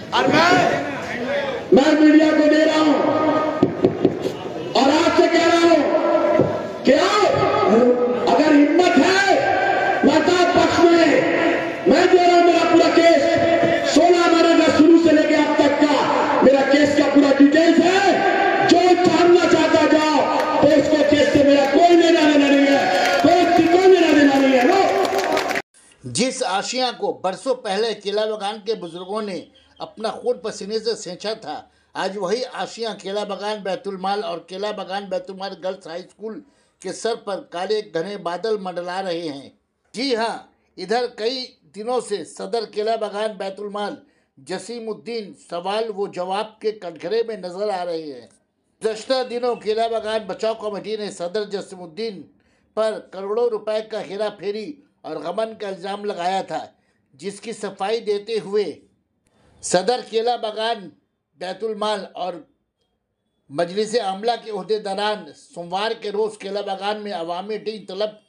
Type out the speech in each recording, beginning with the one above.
और मैं मीडिया को दे रहा हूं और आपसे कह रहा हूं कि आप अगर हिम्मत है वार्ता पक्ष में मैं दे रहा हूं मेरा पूरा केस 16 महीने का शुरू से लेके अब तक का मेरा केस का पूरा डिटेल्स है। जो जानना चाहता जाओ तो इसको केस से मेरा कोई लेना देना नहीं है, कोई लेना देना नहीं है। लो जिस आशिया को बरसों पहले केला बगान के बुजुर्गों ने अपना खून पसीने से सेंचा था, आज वही आशिया केला बगान बैतुलमाल और केला बगान बैतुलमाल गर्ल्स हाई स्कूल के सर पर काले घने बादल मंडला रहे हैं। जी हाँ, इधर कई दिनों से सदर केला बगान बैतुलमाल जसीमुद्दीन सवाल व जवाब के कटघरे में नजर आ रहे हैं। गुज़श्ता दिनों केला बगान बचाव कमेटी ने सदर जसीमुद्दीन पर करोड़ों रुपए का हेरा फेरी और गबन का इल्ज़ाम लगाया था, जिसकी सफाई देते हुए सदर केला बगान बैतुलमाल और मजलिस आमला के ओहदेदारान सोमवार के रोज़ केला बगान में अवामी डी तलब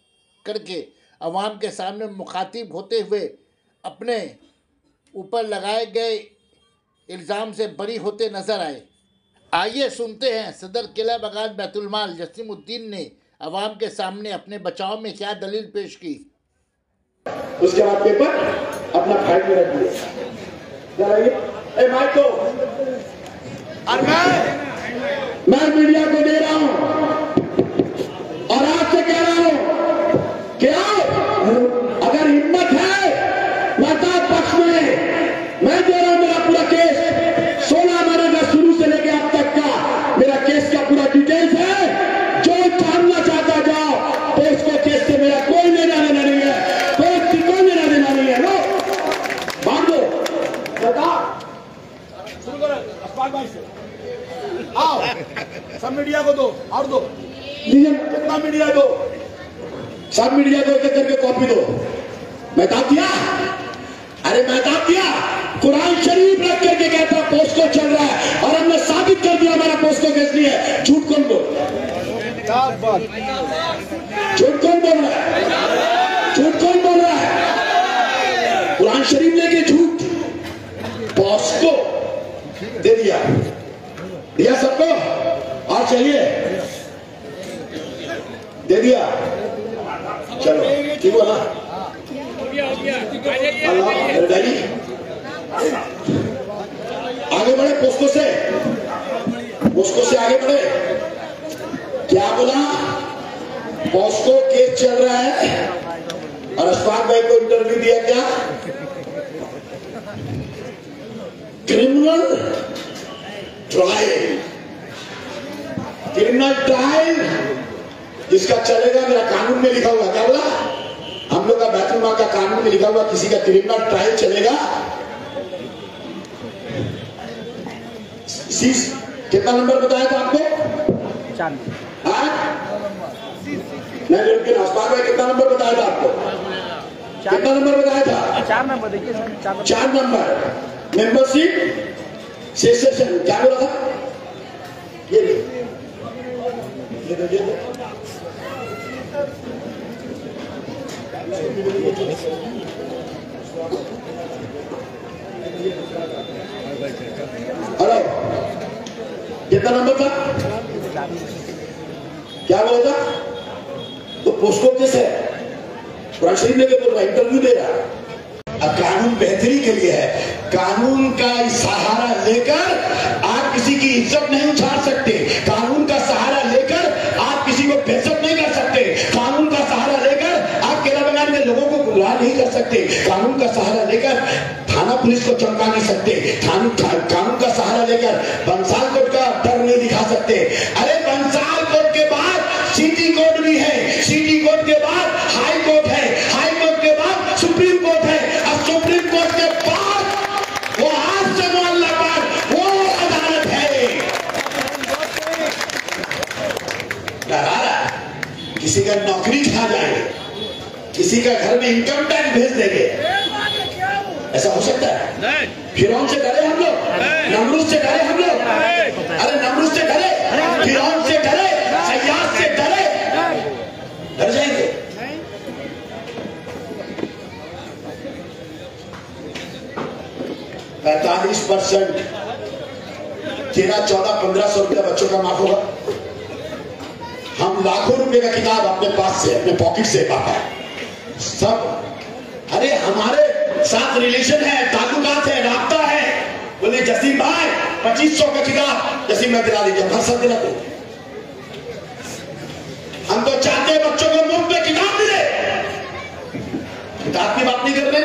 करके अवाम के सामने मुखातिब होते हुए अपने ऊपर लगाए गए इल्ज़ाम से बरी होते नजर आए। आइए सुनते हैं सदर केला बगान बैतुलमाल जसीमुद्दीन ने अवाम के सामने अपने बचाव में क्या दलील पेश की। उसके बाद पेपर अपना फाइल में रख दिया। ए माइक को और मैं मीडिया को दे रहा हूं और आपसे कह रहा हूं कि आप अगर हिम्मत है वार्ता पक्ष में मैं दे रहा हूं मेरा पूरा केस 16 महीने का शुरू से लेके अब तक का मेरा केस का पूरा डिटेल्स है। जो जानना चाहता जाओ तो इसको केस से मेरा कोई लेना देना नहीं है, कोई लेना देना नहीं है। लो बांध दो शुरू करो अस्पाल भाई से। आओ सब मीडिया को दो और दो कितना मीडिया दो, सब मीडिया को एक एक करके कॉपी दो। महताब दिया, अरे महताब दिया, कुरान शरीफ रख करके कहता पोस्को चल रहा है और हमने साबित कर दिया हमारा पोस्को केस नहीं है। झूठ कौन बोल झूठ कौन बोल रहा है? झूठ कौन बोल रहा है? कुरान शरीफ लेके झूठ पोस्को दे दिया सबको और चाहिए दे दिया। चलो ठीक बोला आगे बढ़े पोस्को से आगे बढ़े। क्या बोला? पोस्को केस चल रहा है और अशफाक भाई को इंटरव्यू दिया क्या? क्रिमिनल ट्रायल जिसका चलेगा, मेरा कानून में लिखा हुआ। क्या बोला? हम लोग का बैतुलमाल का कानून में लिखा हुआ किसी का क्रिमिनल ट्रायल चलेगा। कितना नंबर बताया था आपको? 4 नहीं, लेकिन अस्पाक भाई कितना नंबर बताया था आपको? कितना नंबर बताया था? 4 नंबर। देखिए सर 4 नंबर मेंबरशिप सेशन क्या बोला था? ये हेलो कितना नंबर था? क्या बोला था? तो पोस्को कैसे कुरान शरीफ लेके बोल रहा, इंटरव्यू दे रहा। अब कानून बेहतरी के लिए है। कानून का सहारा लेकर आप किसी की इज्जत नहीं उछाल सकते। कानून का सहारा लेकर आप किसी को बेइज्जत नहीं कर सकते। कानून का सहारा लेकर आप केला बगान के लोगों को गुमराह नहीं कर सकते। कानून का सहारा लेकर थाना पुलिस को चमका नहीं सकते। कानून का सहारा लेकर बंसाल कोर्ट का डर नहीं दिखा सकते। अरे बंसाल कोर्ट के बाद सिटी कोर्ट भी है, सिटी कोर्ट के बाद हाई कोर्ट है, हाई कोर्ट के बाद सुप्रीम कोर्ट है, अब सुप्रीम कोर्ट के बाद वो आज से मोहल्ला पर वो अदालत है। किसी का नौकरी खा जाएंगे, किसी का घर में इनकम टैक्स भेज देंगे, ऐसा हो सकता है? फिरौन से डरे हम लोग, नमरूद से डरे हम लोग। अरे नमरूद से डरे, फिरौन से डरे, सय्याद से डरे, डर जाएंगे। 45% 1300-1400 रुपया बच्चों का माफ होगा। हम लाखों रुपए का किताब अपने पास से, अपने पॉकेट से पाता है सब। अरे हमारे साथ रिलेशन है, ताल्लुकात है, राब्ता है। बोले जसीम भाई 2500 का किताब, जसीम मैं दिला दीजिए, हर सब दिलाते। हम तो चाहते हैं बच्चों को मुफ्त में किताब मिले। किताब की बात नहीं कर रहे।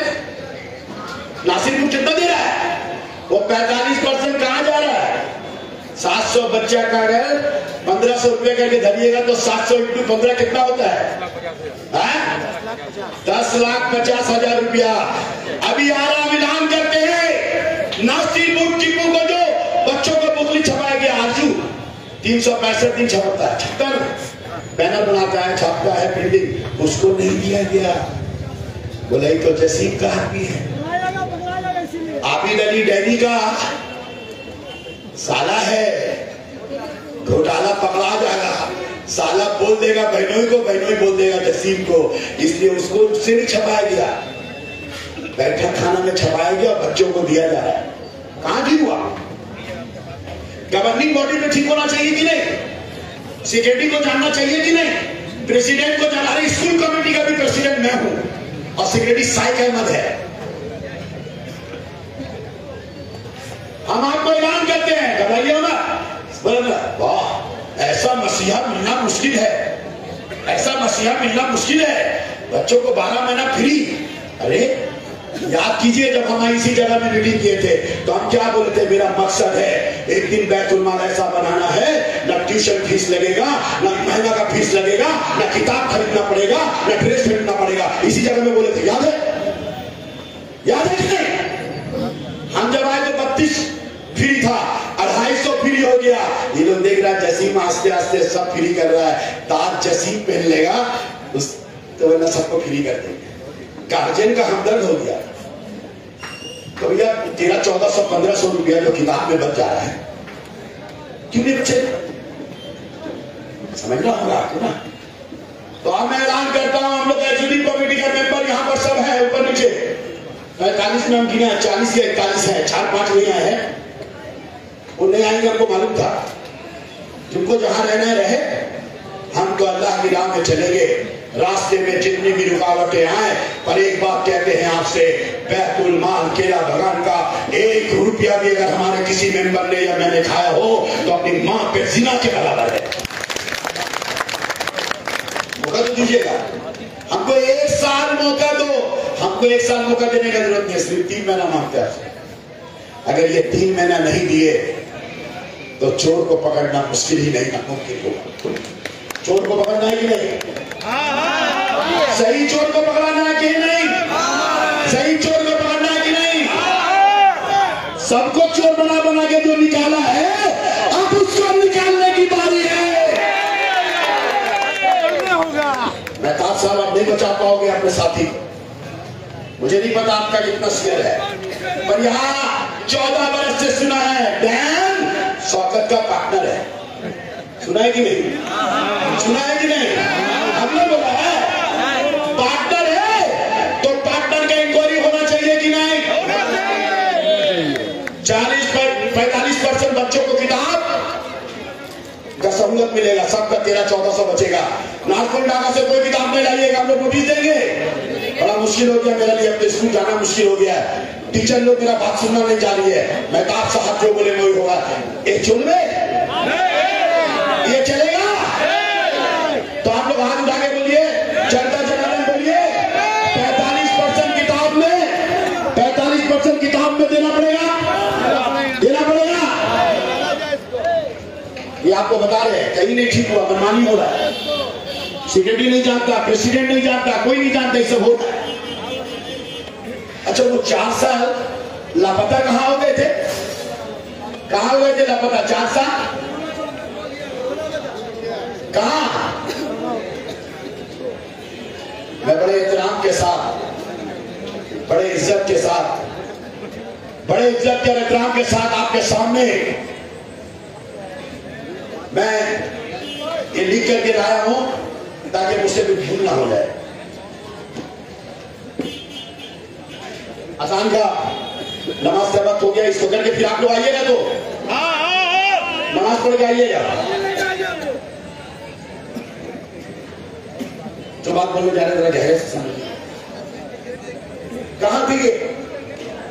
नासिर कितना दे रहा है? वो 45% कहां जा रहा है? 700 बच्चा का अगर 1500 रुपए करके धरिएगा तो 700 × 15 कितना होता है? 10,50,000 रुपया। अभी आराम ऐलान करते हैं नासिर बुक टिप्पू को जो बच्चों को बुकली छपाया गया आरजू 365 दिन छपता है, 76 बैनर बनाता है, छापता है, प्रिंटिंग, उसको नहीं दिया गया। बोला तो जसीम का आदमी है, आबिद अली डैनी का साला है, घोटाला पकड़ा जाएगा। साला बोल देगा बहनोई को, बहनोई बोल देगा जसीम को, इसलिए उसको सिर छपाया गया, बैठक खाना में छपाया गया, बच्चों को दिया जा रहा है। कहां ठीक हुआ? गवर्निंग बॉडी में ठीक होना चाहिए कि नहीं? सेक्रेटरी को जानना चाहिए कि नहीं? प्रेसिडेंट को जानना। अरे स्कूल कमेटी का भी प्रेसिडेंट मैं हूं और सेक्रेटरी साइक अहमद है। हम आपको ऐलान करते हैं, घबराइए ना। वाह, ऐसा मसीहा मिलना मुश्किल है, ऐसा मसीहा मिलना मुश्किल है। बच्चों को 12 महीना फ्री। अरे याद कीजिए जब हम इसी जगह में मीटिंग किए थे तो हम क्या बोले थे? मेरा मकसद है एक दिन बैतुल माल ऐसा बनाना है, न ट्यूशन फीस लगेगा, न महंगा का फीस लगेगा, न किताब खरीदना पड़ेगा, न ड्रेस खरीदना पड़ेगा। इसी जगह में बोले थे, याद है? याद है कि नहीं? हम जब आए तो 32 फ्री था, 250 फ्री हो गया। ये लोग देख रहा है जसीम आस्ते आस्ते सब फ्री कर रहा है। ताज जसीम पहन लेगा तो वरना सबको फ्री कर देंगे। गार्जियन का हमदर्द हो गया। तो भैया 1300-1400 रुपया जो किताब में बच जा रहा है, क्यों नहीं बचे? समझना होगा आपको ना। तो अब मैं ऐलान करता हूं, हम लोग एजुकेशन कमेटी का मेंबर यहाँ पर सब है, ऊपर नीचे 45 में हम गिने, 40 या 41 है, 4-5 नहीं आए हैं। वो नहीं आएंगे, हमको मालूम था। जिनको जहां रहना रहे, हम तो अल्लाह की राह में चलेंगे। रास्ते में जितनी भी रुकावटें आए, पर एक बात कहते हैं आपसे, बैतुल माल केला बगान का 1 रुपया भी अगर हमारे किसी मेंबर ने या मैंने खाया हो तो अपनी मां पे जिना के बराबर है। मौका तो दीजिएगा, हमको 1 साल मौका दो। हमको 1 साल मौका देने की जरूरत नहीं, सिर्फ 3 महीना मांगते हैं। अगर ये 3 महीना नहीं दिए तो चोर को पकड़ना मुश्किल ही नहीं, नामुमकिन होगा। चोर को पकड़ना है कि नहीं? सही चोर को पकड़ना है कि नहीं? सही चोर को पकड़ना है कि नहीं? सबको चोर बना बना के जो निकाला है, अब उसको निकालने की बारी है। मेहताब साहब आप नहीं बचा पाओगे अपने साथी। मुझे नहीं पता आपका कितना शेयर है, पर यहाँ 14 बरस से सुना है डैन शौकत का पार्टनर है। सुना है कि नहीं? सुना है कि नहीं? हमने बोला है पार्टनर है तो पार्टनर का इंक्वायरी होना चाहिए कि नहीं? 40-45% बच्चों को किताब का सहूलत मिलेगा, सबका 1300-1400 बचेगा। नागपुर ढाका से कोई किताब नहीं लाइएगा, हम लोग नोटिस देंगे। बड़ा मुश्किल हो गया मेरे लिए, अपने स्कूल जाना मुश्किल हो गया है। टीचर लोग मेरा बात सुनना नहीं चाह रही है। मेहताब साहब जो बोले वही होगा। एक चुन में ये चलेगा तो आप लोग हाथ उठा के बोलिए, जनता जनार्दन बोलिए। 45% किताब में देना पड़ेगा, देना पड़ेगा। ये आपको बता रहे हैं, कहीं नहीं ठीक हुआ, मनमानी हो रहा है। सेक्रेटरी नहीं जानता, प्रेसिडेंट नहीं जानता, कोई नहीं जानता, ये सब होता है। अच्छा वो 4 साल लापता कहां हो गए थे? कहां हो गए थे लापता 4 साल? कहां? मैं बड़े एहतराम के साथ, बड़े इज्जत के साथ, बड़े इज्जत और एहतराम के साथ आपके सामने मैं ये लिख करके लाया हूं ताकि मुझसे भी भूल ना हो जाए। अजान का नमाज का वक्त हो गया, इसको करके फिर आप लोग आइएगा तो नमाज पढ़ के आइएगा। जो बात बोलने जा रहे जरा गहरे से समझिए। कहां थे ये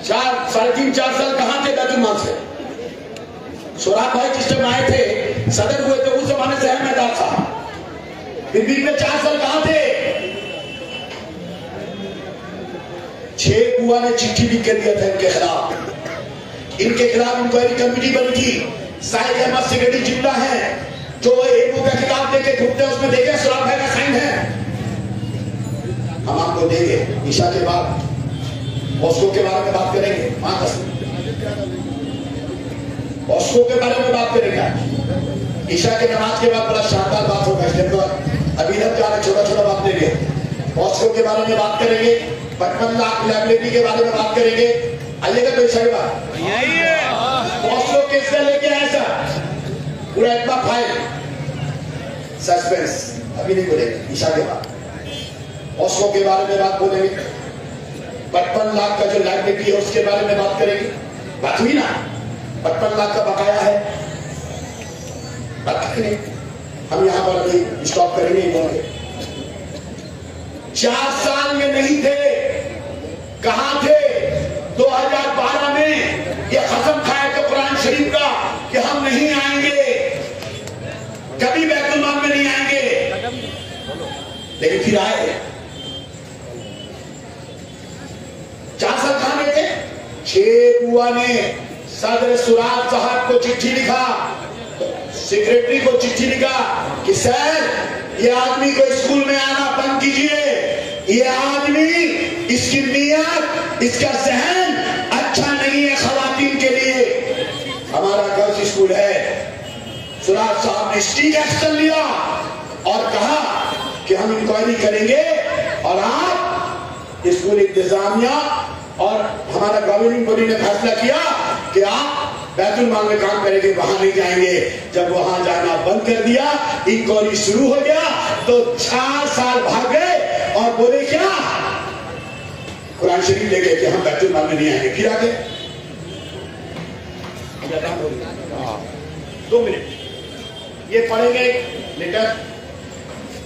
3.5-4 साल कहां थे बैतुल माल से? सोराब भाई जिस टाइम आए थे सदर हुए थे उस जमाने से है मैदान था, फिर बीच में 4 साल कहां थे? 6 बुआ ने चिट्ठी लिख के दिया था इनके खिलाफ, इंक्वायरी कमेटी बनी थी। साइद अहमद सिगरेटी जिंदा है जो एक का किताब लेके घूमते हैं, उसमें देखे सोराब भाई का साइन है। हम आपको देंगे ईशा के बाद ऑस्को के बारे में बात करेंगे, ऑस्को के बारे में बात करेंगे। ईशा के नमाज के बाद बड़ा शानदार बात होगा, इसके अंदर अभी तक जा रहे छोटा छोटा बात देंगे। ऑस्को के बारे में बात करेंगे, 55 लाख लाइब्रेरी के बारे में बात करेंगे। आइएगा तो ईशा के बाद ऑस्को किसने लेके आया सर? पूरा इतना फाइल सस्पेंस अभी नहीं बोलेंगे, ईशा के बाद ऑस्को के बारे में बात बोलेंगे। 55 लाख का जो लाइब्रेरी है उसके बारे में बात करेंगे। बात हुई ना, 55 लाख का बकाया है, बात नहीं। हम यहां पर अभी स्टॉप करेंगे, बोलेंगे 4 साल में नहीं थे, कहां थे? 2012 में ये कसम खाया था कुरान शरीफ का कि हम नहीं आएंगे, कभी बैतुल माल में नहीं आएंगे, लेकिन फिर आए। 4 साल कहां गए थे? 6 बुआ ने सदर सुराब साहब को चिट्ठी लिखा, सेक्रेटरी को चिट्ठी लिखा कि सर ये आदमी को स्कूल में आना बंद कीजिए, ये आदमी, इसकी नीयत, इसका जहन अच्छा नहीं है खवातीन के लिए। हमारा गर्ल्स स्कूल है। सुराब साहब ने स्ट्रिक्ट एक्शन लिया और कहा कि हम इंक्वायरी करेंगे और आप स्कूल इंतजामिया और हमारा गवर्निंग बॉडी ने फैसला किया कि आप बैतुल माल में काम करेंगे, वहां नहीं जाएंगे। जब वहां जाना बंद कर दिया, इंक्वायरी शुरू हो गया तो 4 साल भाग गए और बोले क्या? कुरान शरीफ ले गए कि हम बैतुल माल में नहीं आएंगे। फिर आगे 2 मिनट ये पढ़ेंगे लेटर,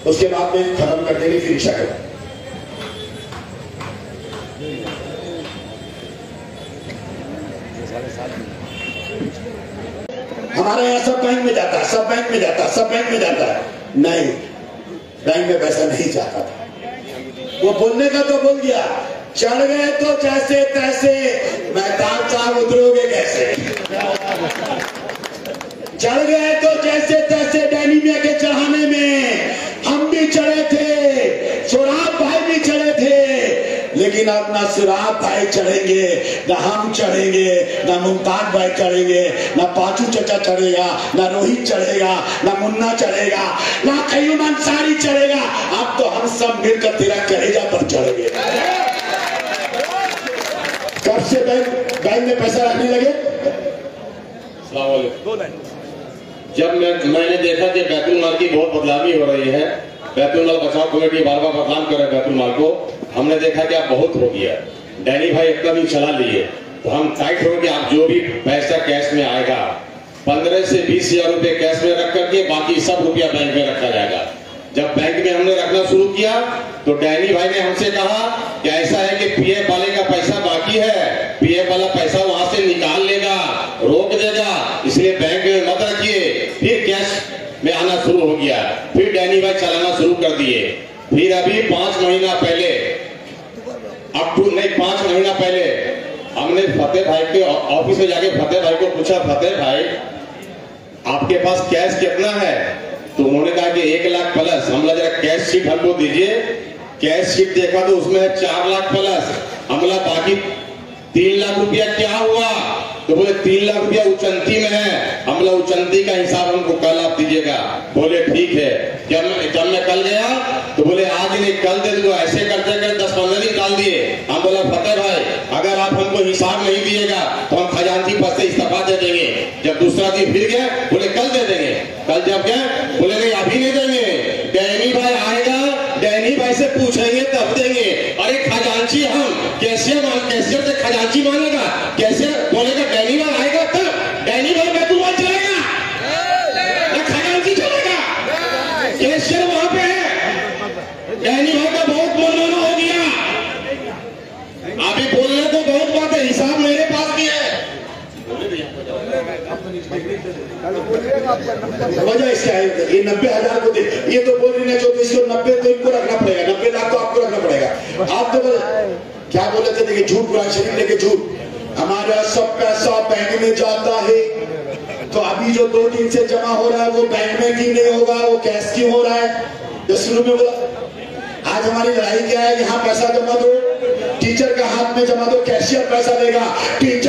उसके बाद में खत्म कर देंगे, फिर ईशा करें। हमारे यहाँ सब बैंक में जाता है, सब बैंक में जाता है, सब बैंक में जाता है। नहीं, बैंक में पैसा नहीं जाता था। वो बोलने का तो बोल दिया, चढ़ गए तो जैसे तैसे, मेहताब साहब उतरोगे कैसे? चढ़ गए तो जैसे तैसे डैनीमिया के चढ़ाने में हम भी चढ़े थे, सुराब भाई भी चढ़े थे, लेकिन अब ना सुराब भाई चढ़ेंगे, ना हम चढ़ेंगे, ना मुमताज भाई चढ़ेंगे, ना पाचू चचा चढ़ेगा, ना रोहित चढ़ेगा, ना मुन्ना चढ़ेगा, ना कयूम अंसारी चढ़ेगा। अब तो हम सब मिलकर तेरा कलेजा पर चढ़ेंगे। कब से बैंक में पैसा रखने लगे? जब मैंने देखा कि बैतुल माल की बहुत बदलावी हो रही है, बैतुल माल बचाव कमेटी बार बार बदनाम कर रहे हैं बैतुल माल को, हमने देखा कि आप बहुत हो गया, डैनी भाई इतना भी चला लिए, तो हम टाइट हो कि आप जो भी पैसा कैश में आएगा 15 से 20 हजार रुपए कैश में रख करके बाकी सब रुपया बैंक में रखा जाएगा। जब बैंक में हमने रखना शुरू किया तो डैनी भाई ने हमसे कहा कि ऐसा है कि पीएफ वाले का पैसा बाकी है, पीएफ वाला पैसा वहां से निकाल लेगा, रोक देगा, इसलिए बैंक में मत रखिए। फिर कैश में आना शुरू हो गया, फिर डैनी भाई चलाना शुरू कर दिए। फिर अभी 5 महीना पहले, अब टू नहीं 5 महीना पहले हमने फतेह भाई के ऑफिस में जाके फतेह भाई को पूछा, फतेह भाई आपके पास कैश कितना है? तो उन्होंने कहा कि 1 लाख प्लस। हमला जरा कैश शीट हमको दीजिए। कैश शीट देखा तो उसमें है 4 लाख प्लस। हमला बाकी 3 लाख रुपया क्या हुआ? तो बोले 3 लाख रुपया उचंती में है। हमला उचंती का हिसाब हमको कल आप दीजिएगा। बोले ठीक है। जब मैं कल गया तो बोले आज नहीं कल दे दो। ऐसे करते करते 10-15 दिन डाल दिए। हम बोला फतेह भाई अगर आप हमको हिसाब नहीं दिएगा तो हम खजांची पद से इस्तीफा दे देंगे। जब दूसरा दिन फिर गए बोले कल दे देंगे। कल जब गए बोले नहीं अभी नहीं देंगे, डैनी भाई आएगा, डैनी भाई से पूछेंगे तब देंगे। अरे खजांची हम कैशियर से खजांची मानेगा? ये 90,000 को दे, ये तो बोल रही है 34 को 90 तो इनको रखना पड़ेगा, 90 लाख तो आपको रखना पड़ेगा। आप तो क्या बोले थे, देखिए झूठ, कुरान शरीफ लेके झूठ, हमारा सब पैसा बैंक में जाता है। तो अभी जो 2 दिन से जमा हो रहा है वो बैंक में क्यों नहीं होगा, वो कैश क्यों हो रहा है? जो शुरू में बोला, आज हमारी लड़ाई क्या है, यहाँ पैसा जमा दो, टीचर का हाथ में जमा दो, कैशियर पैसा देगा, टीचर